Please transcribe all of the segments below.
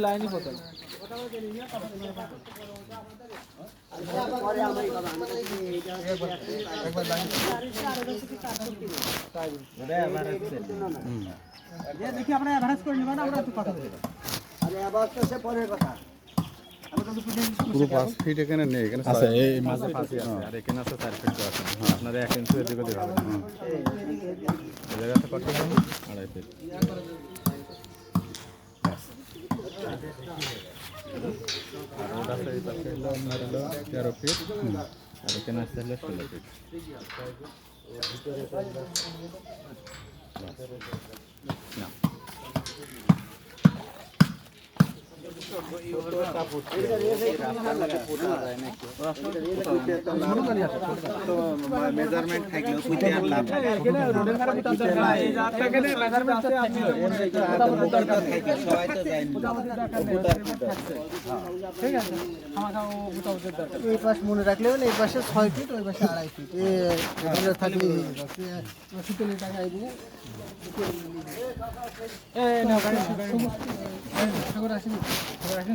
লাইনই কত দেখি আমরা অ্যাভারেজ করে নিব না আমরা একটু কথা বলি আরে আবার তো সে পরের কথা পুরো 5 ফিট এখানে নেই এখানে আচ্ছা এই মাঝে ফাঁসি আছে আর এখানে আছে 4 ফিট আছে আপনারা 1 ইঞ্চি এদিকে দিতে হবে এই জায়গাতে কত হবে 2.5 ফিট আর ওটা সেই পাশে হলো আপনার হলো 13 ফিট আর এখানে আছে হলো 16 ফিট না মেজারমেন্ট থাকলেও কইতে আর লাভ নাই সবাই তো যায় ঠিক আছে এই পাশ মনে রাখলে হলে এই পাশে 6 ফিট ওই পাশে 2.5 ফিট এগুলো থাকলে সুতলি টাকা দিয়ে এই না গাড়ি সাগর আসেন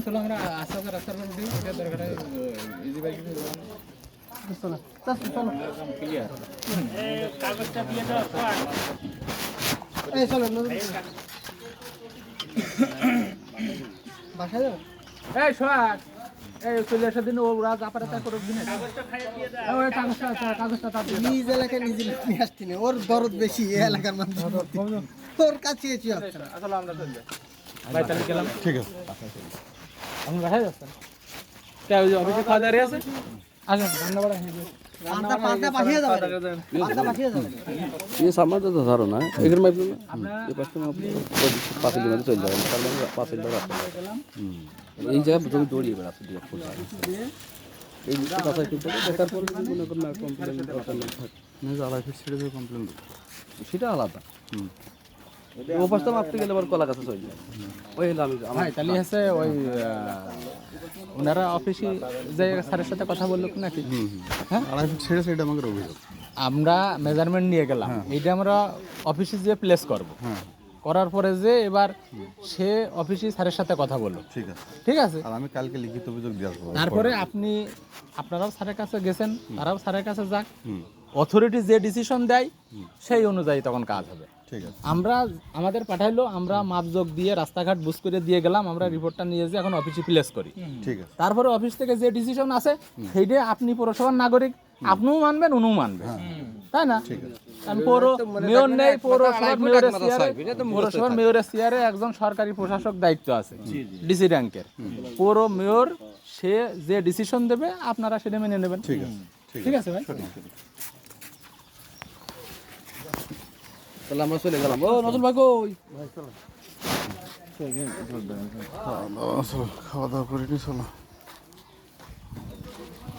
চলো আমরা আসামের রাস্তার উপর উঠি এটা দরকার ইজি বাইক চলো চলো ক্লিয়ার কাগজটা দিয়ে দাও এই চলো বাসায় যাও এই সোহাগ এই চলে আসার দিন ওরা জাপারাতা করে দিন কাগজটা খাইয়ে দিয়ে দাও ওই কাগজটা তার নিজ এলাকায় নিজে নিয়ে আসছি না ওর দরদ বেশি এই এলাকার মানুষ ওর কাছে এসে আসছে না আসলে আমরা চলে যাই ভাই তাহলে গেলাম ঠিক আছে আপনি বাসায় যাচ্ছেন কে ওই অফিসে খাওয়া দাঁড়িয়ে আছে আসেন রান্না বাড়া হয়ে গেছে পাল্টা পাঠিয়ে যাবে পাল্টা পাঠিয়ে যাবে ये सामान तो धरो ना इधर में ये पास में 5 किलोमीटर चल जाएगा तार মানে 5 কিলোমিটার রাস্তা এই জায়গা তুমি দৌড়িয়ে বেড়াচ্ছ দিয়ে ফুল এই কথা কিন্তু দেখার পরে যদি মনে করুন না কমপ্লেন দরকার না থাকে না জ্বালা ফিট ছেড়ে দিয়ে কমপ্লেন সেটা আলাদা ও পাশটা মাপতে গেলে আবার কলা গাছে চলে যায় ওই হলো আমি ভাই তাহলে হচ্ছে ওই ওনারা অফিসে যে স্যারের সাথে কথা বললো নাকি হ্যাঁ 2.5 ফিট ছেড়ে সেটা আমাদের অভিযোগ আমরা মেজারমেন্ট নিয়ে গেলাম এইটা আমরা অফিসে যে প্লেস করব হ্যাঁ করার পরে যে এবার সে অফিসে স্যারের সাথে কথা বললো ঠিক আছে ঠিক আছে আর আমি কালকে লিখিত অভিযোগ দিয়ে আসবো তারপরে আপনারাও স্যারের কাছে গেছেন তারাও স্যারের কাছে যাক অথরিটি যে ডিসিশন দেয় সেই অনুযায়ী তখন কাজ হবে ঠিক আছে আমরা আমাদের পাঠাইলো আমরা মাপজোক দিয়ে রাস্তাঘাট বুঝ করে দিয়ে গেলাম আমরা রিপোর্টটা নিয়ে যে এখন অফিসে প্লেস করি ঠিক আছে তারপরে অফিস থেকে যে ডিসিশন আছে সেইটা আপনি পৌরসভার নাগরিক আপনিও মানবেন উনিও মানবেন তাই না কারণ মেয়র নেই পৌরসভার মেয়রের চেয়ারে একজন সরকারি প্রশাসক দায়িত্ব আছে ডিসি র্যাঙ্কের পৌর মেয়র সে যে ডিসিশন দেবে আপনারা সেটা মেনে নেবেন ঠিক আছে ঠিক আছে ভাই তাহলে আমরা চলে গেলাম ও নতুন ভাই কই খাওয়া দাওয়া করিনি চলো